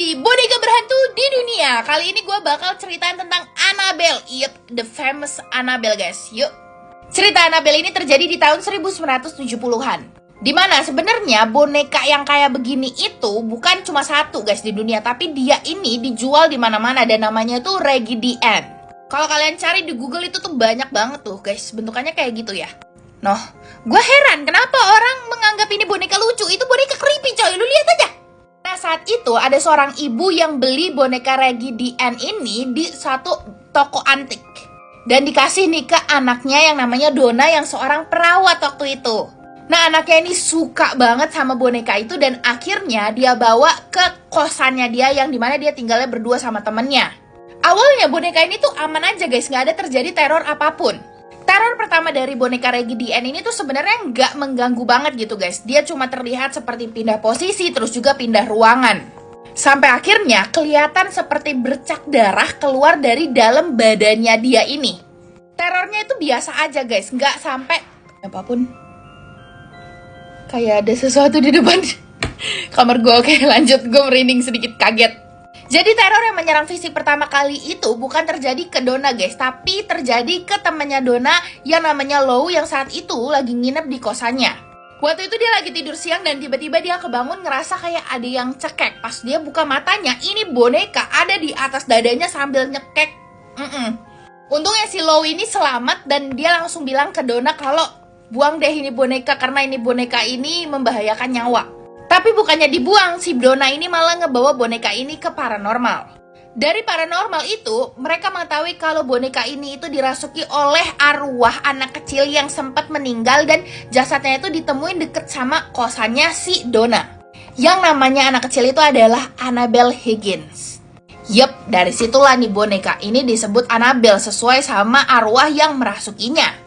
di Boneka Berhantu di Dunia. Kali ini gue bakal ceritain tentang Annabelle. Yup, the famous Annabelle guys. Yuk. Cerita Annabelle ini terjadi di tahun 1970-an. Dimana sebenarnya boneka yang kayak begini itu bukan cuma satu guys di dunia, tapi dia ini dijual di mana-mana dan namanya tuh Raggedy Ann. Kalau kalian cari di Google itu tuh banyak banget tuh guys, bentukannya kayak gitu ya. Noh, gue heran kenapa orang menganggap ini boneka lucu. Itu boneka creepy coy, lu lihat aja. Nah, saat itu ada seorang ibu yang beli boneka Raggedy Ann ini di satu toko antik. Dan dikasih nih ke anaknya yang namanya Donna yang seorang perawat waktu itu. Nah, anaknya ini suka banget sama boneka itu dan akhirnya dia bawa ke kosannya dia yang dimana dia tinggalnya berdua sama temennya. Awalnya boneka ini tuh aman aja guys, nggak ada terjadi teror apapun. Teror pertama dari boneka Raggedy Ann ini tuh sebenarnya nggak mengganggu banget gitu guys. Dia cuma terlihat seperti pindah posisi, terus juga pindah ruangan. Sampai akhirnya kelihatan seperti bercak darah keluar dari dalam badannya dia ini. Terornya itu biasa aja guys, nggak sampai apapun. Kayak ada sesuatu di depan kamar gue. Oke, lanjut, gue merinding sedikit, kaget. Jadi teror yang menyerang fisik pertama kali itu bukan terjadi ke Donna guys, tapi terjadi ke temannya Donna yang namanya Lou yang saat itu lagi nginep di kosannya. Waktu itu dia lagi tidur siang dan tiba-tiba dia kebangun ngerasa kayak ada yang cekek. Pas dia buka matanya, ini boneka ada di atas dadanya sambil nyekek. Untungnya si Lou ini selamat dan dia langsung bilang ke Donna kalau buang deh ini boneka karena ini boneka ini membahayakan nyawa. Tapi bukannya dibuang, si Donna ini malah ngebawa boneka ini ke paranormal. Dari paranormal itu, mereka mengetahui kalau boneka ini itu dirasuki oleh arwah anak kecil yang sempat meninggal dan jasadnya itu ditemuin deket sama kosannya si Donna. Yang namanya anak kecil itu adalah Annabelle Higgins. Yup, dari situlah nih boneka ini disebut Annabelle sesuai sama arwah yang merasukinya.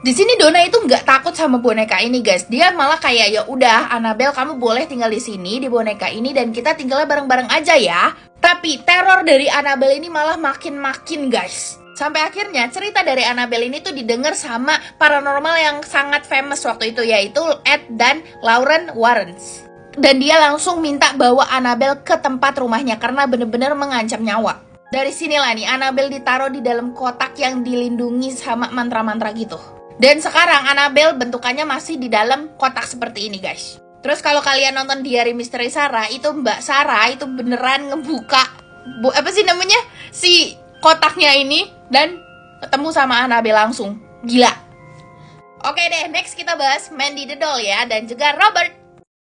Di sini Donna itu nggak takut sama boneka ini guys. Dia malah kayak ya udah Annabelle kamu boleh tinggal di sini di boneka ini dan kita tinggalnya bareng-bareng aja ya. Tapi teror dari Annabelle ini malah makin guys. Sampai akhirnya cerita dari Annabelle ini tuh didengar sama paranormal yang sangat famous waktu itu yaitu Ed dan Lauren Warrens. Dan dia langsung minta bawa Annabelle ke tempat rumahnya karena bener-bener mengancam nyawa. Dari sinilah nih Annabelle ditaruh di dalam kotak yang dilindungi sama mantra-mantra gitu. Dan sekarang Annabelle bentukannya masih di dalam kotak seperti ini guys. Terus kalau kalian nonton Diary Misteri Sarah, itu Mbak Sarah itu beneran ngebuka si kotaknya ini dan ketemu sama Annabelle langsung. Gila. Oke deh, next kita bahas Mandy the Doll ya dan juga Robert.